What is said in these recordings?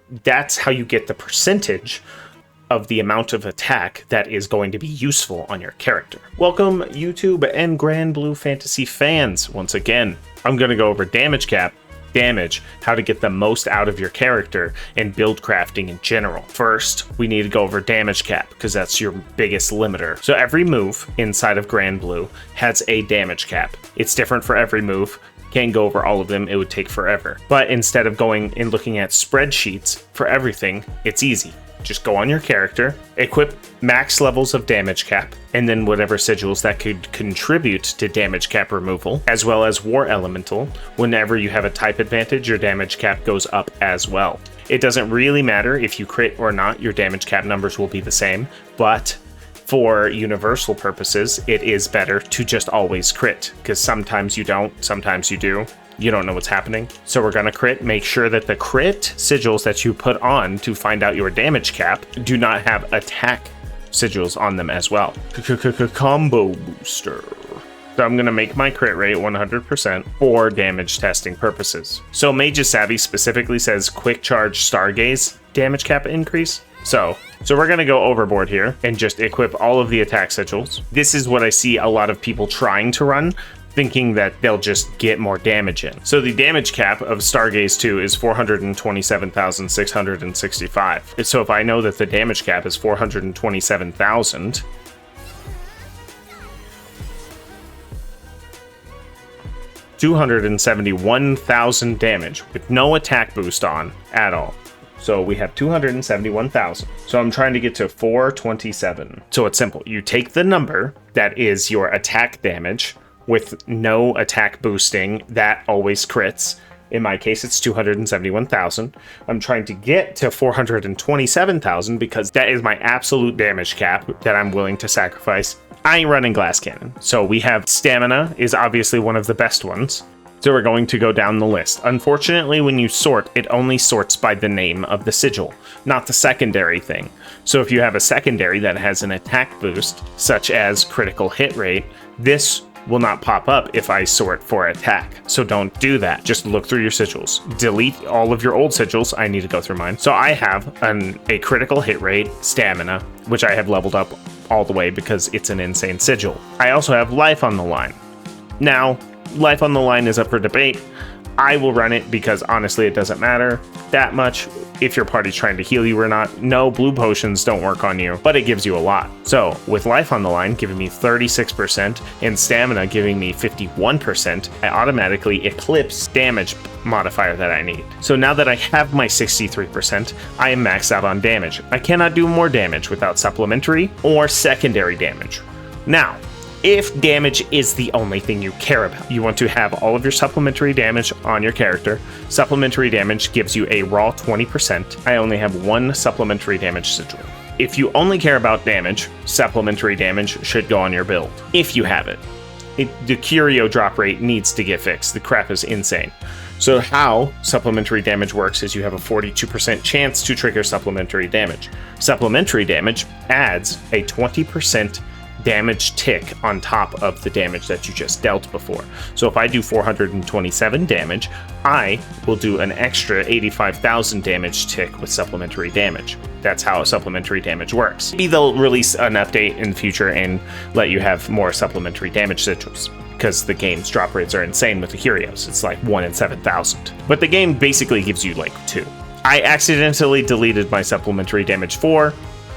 that's how you get the percentage of the amount of attack that is going to be useful on your character. Welcome, YouTube and Grand Blue Fantasy fans. Once again, I'm going to go over damage cap, damage, how to get the most out of your character, and build crafting in general. First, we need to go over damage cap, because that's your biggest limiter. So every move inside of Grand Blue has a damage cap. It's different for every move. Can't go over all of them, it would take forever. But instead of going and looking at spreadsheets for everything, it's easy. Just go on your character, equip max levels of damage cap, and then whatever sigils that could contribute to damage cap removal, as well as War Elemental. Whenever you have a type advantage, your damage cap goes up as well. It doesn't really matter if you crit or not, your damage cap numbers will be the same, but for universal purposes, it is better to just always crit, because sometimes you don't, sometimes you do. You don't know what's happening. So we're gonna crit. Make sure that the crit sigils that you put on to find out your damage cap do not have attack sigils on them as well. Combo booster. So I'm gonna make my crit rate 100% for damage testing purposes. So Mage's Savvy specifically says quick charge Stargaze damage cap increase. So we're gonna go overboard here and just equip all of the attack sigils. This is what I see a lot of people trying to run, thinking that they'll just get more damage in. So the damage cap of Stargaze 2 is 427,665. So if I know that the damage cap is 427,000, $271,000 damage with no attack boost on at all. So we have 271,000. So I'm trying to get to 427. So it's simple. You take the number that is your attack damage with no attack boosting, that always crits. In my case, it's 271,000. I'm trying to get to 427,000 because that is my absolute damage cap that I'm willing to sacrifice. I ain't running glass cannon. So we have stamina is obviously one of the best ones. So we're going to go down the list. Unfortunately, when you sort, it only sorts by the name of the sigil, not the secondary thing. So if you have a secondary that has an attack boost, such as critical hit rate, this will not pop up if I sort for attack. So don't do that. Just look through your sigils. Delete all of your old sigils. I need to go through mine. So I have a critical hit rate, stamina, which I have leveled up all the way because it's an insane sigil. I also have life on the line. Now, life on the line is up for debate. I will run it because honestly, it doesn't matter that much if your party's trying to heal you or not. No, blue potions don't work on you, but it gives you a lot. So with life on the line giving me 36% and stamina giving me 51%, I automatically eclipse damage modifier that I need. So now that I have my 63%, I am maxed out on damage. I cannot do more damage without supplementary or secondary damage. Now, if damage is the only thing you care about, you want to have all of your supplementary damage on your character. Supplementary damage gives you a raw 20%. I only have one supplementary damage sigil. If you only care about damage, supplementary damage should go on your build, if you have it. The curio drop rate needs to get fixed. The crap is insane. So how supplementary damage works is you have a 42% chance to trigger supplementary damage. Supplementary damage adds a 20% damage tick on top of the damage that you just dealt before. So if I do 427 damage, I will do an extra 85,000 damage tick with supplementary damage. That's how supplementary damage works. Maybe they'll release an update in the future and let you have more supplementary damage sigils, because the game's drop rates are insane with the curios. It's like 1 in 7,000. But the game basically gives you like 2. I accidentally deleted my supplementary damage 4.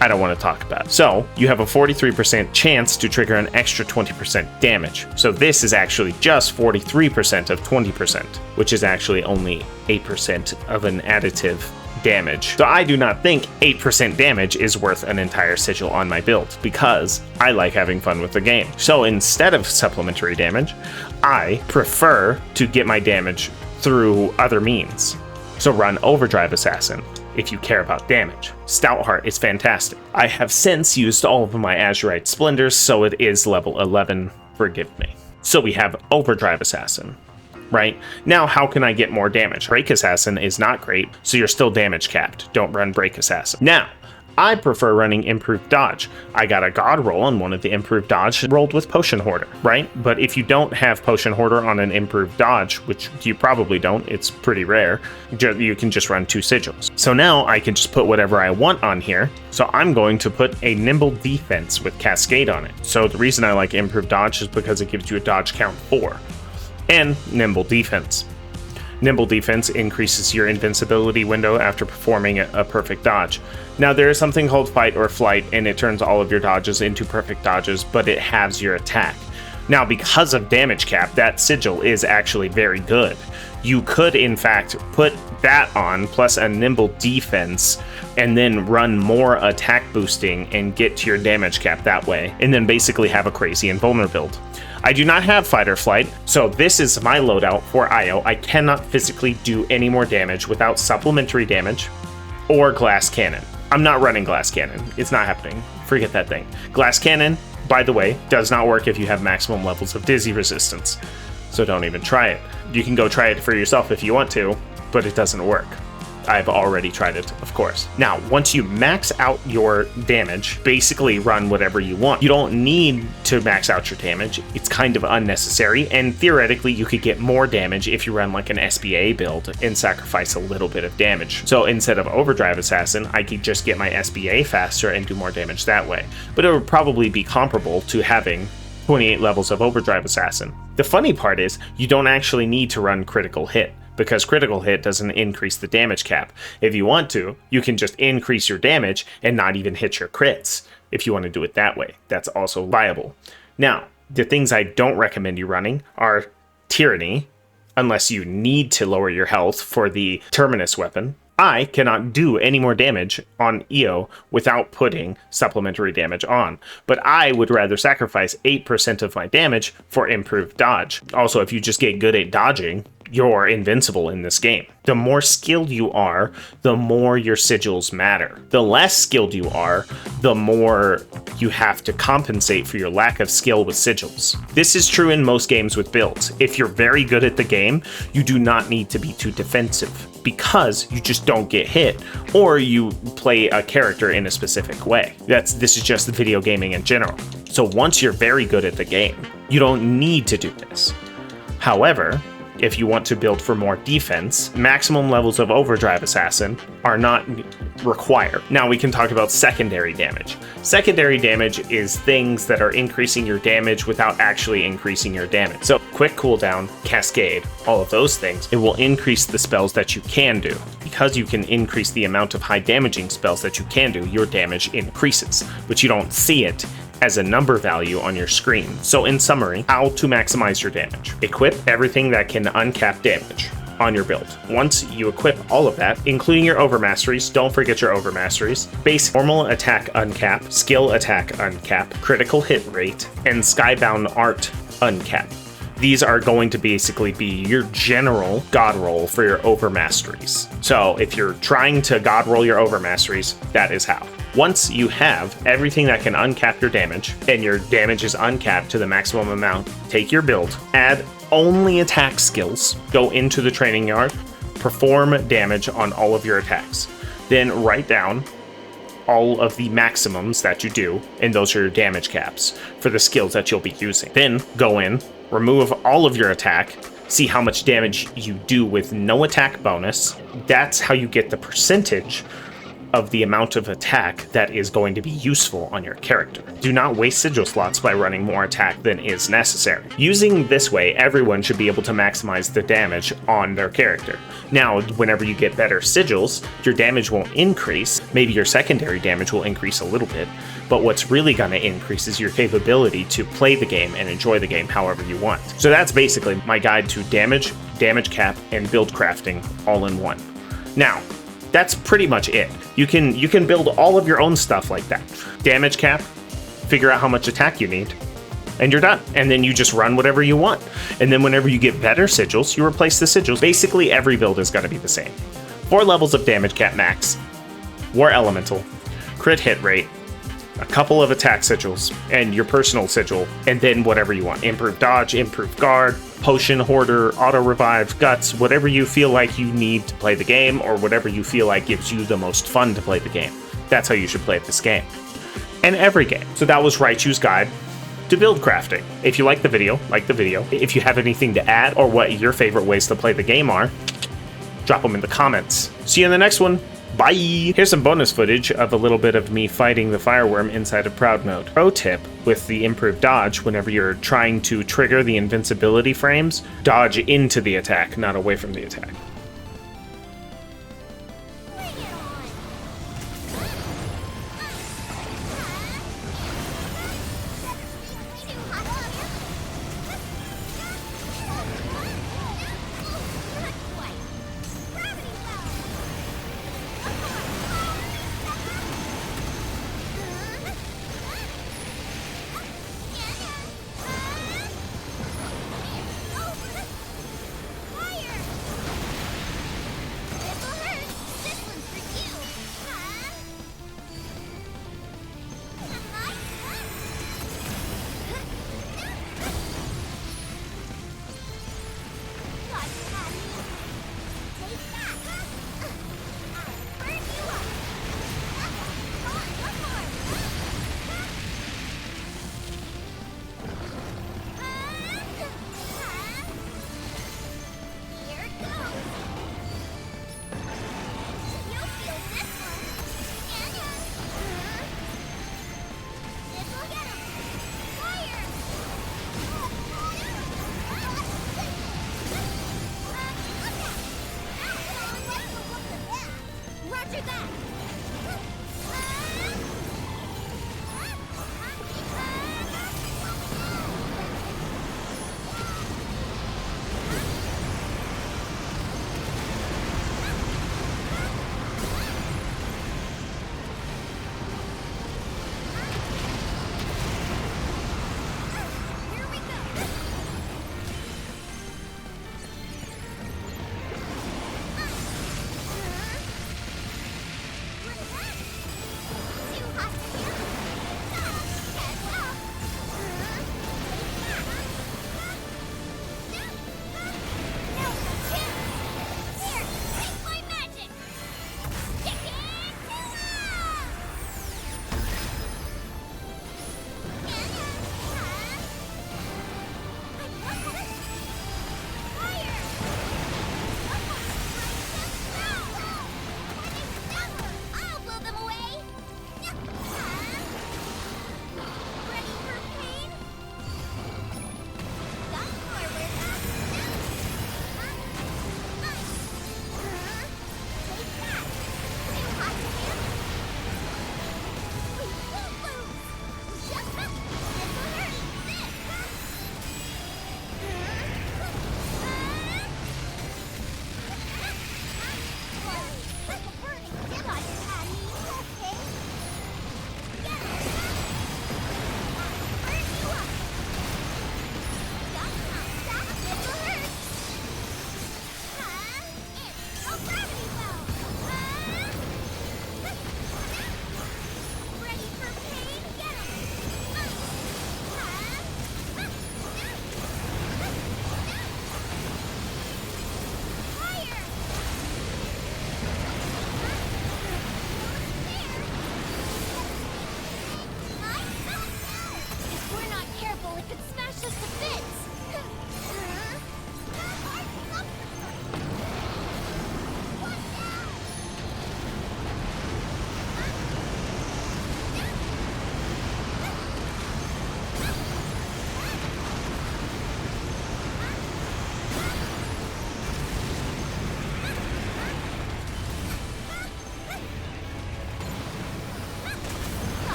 I don't want to talk about it. So you have a 43% chance to trigger an extra 20% damage. So this is actually just 43% of 20%, which is actually only 8% of an additive damage. So I do not think 8% damage is worth an entire sigil on my build, because I like having fun with the game. So instead of supplementary damage, I prefer to get my damage through other means. So run Overdrive Assassin if you care about damage. Stoutheart is fantastic. I have since used all of my Azurite Splendors, so it is level 11, forgive me. So we have Overdrive Assassin, right? Now, how can I get more damage? Break Assassin is not great, so you're still damage capped. Don't run Break Assassin. Now, I prefer running improved dodge. I got a god roll on one of the improved dodge, rolled with potion hoarder, right? But if you don't have potion hoarder on an improved dodge, which you probably don't, it's pretty rare, you can just run 2 sigils. So now I can just put whatever I want on here. So I'm going to put a nimble defense with cascade on it. So the reason I like improved dodge is because it gives you a dodge count 4 and nimble defense. Nimble defense increases your invincibility window after performing a perfect dodge. Now there is something called fight or flight, and it turns all of your dodges into perfect dodges, but it halves your attack. Now because of damage cap, that sigil is actually very good. You could in fact put that on plus a nimble defense and then run more attack boosting and get to your damage cap that way, and then basically have a crazy invulnerable build. I do not have fight or flight, so this is my loadout for IO. I cannot physically do any more damage without supplementary damage or glass cannon. I'm not running glass cannon. It's not happening. Forget that thing. Glass cannon, by the way, does not work if you have maximum levels of dizzy resistance. So don't even try it. You can go try it for yourself if you want to, but it doesn't work. I've already tried it, of course. Now, once you max out your damage, basically run whatever you want. You don't need to max out your damage. It's kind of unnecessary, and theoretically, you could get more damage if you run like an SBA build and sacrifice a little bit of damage. So instead of Overdrive Assassin, I could just get my SBA faster and do more damage that way. But it would probably be comparable to having 28 levels of Overdrive Assassin. The funny part is, you don't actually need to run critical hit, because critical hit doesn't increase the damage cap. If you want to, you can just increase your damage and not even hit your crits if you want to do it that way. That's also viable. Now, the things I don't recommend you running are Tyranny, unless you need to lower your health for the Terminus weapon. I cannot do any more damage on EO without putting supplementary damage on, but I would rather sacrifice 8% of my damage for improved dodge. Also, if you just get good at dodging, you're invincible in this game. The more skilled you are, the more your sigils matter. The less skilled you are, the more you have to compensate for your lack of skill with sigils. This is true in most games with builds. If you're very good at the game, you do not need to be too defensive, because you just don't get hit, or you play a character in a specific way. This is just video gaming in general. So once you're very good at the game, you don't need to do this. However, if you want to build for more defense, maximum levels of Overdrive Assassin are not required. Now we can talk about secondary damage. Secondary damage is things that are increasing your damage without actually increasing your damage. So quick cooldown, cascade, all of those things, it will increase the spells that you can do. Because you can increase the amount of high damaging spells that you can do, your damage increases, but you don't see it as a number value on your screen. So in summary, how to maximize your damage. Equip everything that can uncap damage on your build. Once you equip all of that, including your overmasteries, don't forget your overmasteries, base normal attack uncap, skill attack uncap, critical hit rate, and skybound art uncap. These are going to basically be your general god roll for your overmasteries. So if you're trying to god roll your overmasteries, that is how. Once you have everything that can uncap your damage, and your damage is uncapped to the maximum amount, take your build, add only attack skills, go into the training yard, perform damage on all of your attacks. Then write down all of the maximums that you do, and those are your damage caps for the skills that you'll be using. Then go in, remove all of your attack, see how much damage you do with no attack bonus. That's how you get the percentage of the amount of attack that is going to be useful on your character. Do not waste sigil slots by running more attack than is necessary. Using this way, everyone should be able to maximize the damage on their character. Now, whenever you get better sigils, your damage won't increase. Maybe your secondary damage will increase a little bit, but what's really going to increase is your capability to play the game and enjoy the game however you want. So that's basically my guide to damage, damage cap, and build crafting all in one. Now, that's pretty much it. You can build all of your own stuff like that. Damage cap, figure out how much attack you need, and you're done. And then you just run whatever you want. And then whenever you get better sigils, you replace the sigils. Basically, every build is going to be the same. 4 levels of damage cap max, War Elemental, crit hit rate, a couple of attack sigils, and your personal sigil, and then whatever you want. Improved dodge, improved guard, potion hoarder, auto revive, guts, whatever you feel like you need to play the game, or whatever you feel like gives you the most fun to play the game. That's how you should play this game. And every game. So that was Raichu's guide to build crafting. If you like the video, like the video. If you have anything to add or what your favorite ways to play the game are, drop them in the comments. See you in the next one. Bye! Here's some bonus footage of a little bit of me fighting the Firewyrm inside of Proud Mode. Pro tip with the improved dodge, whenever you're trying to trigger the invincibility frames, dodge into the attack, not away from the attack.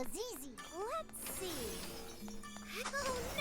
was easy. Let's see. Oh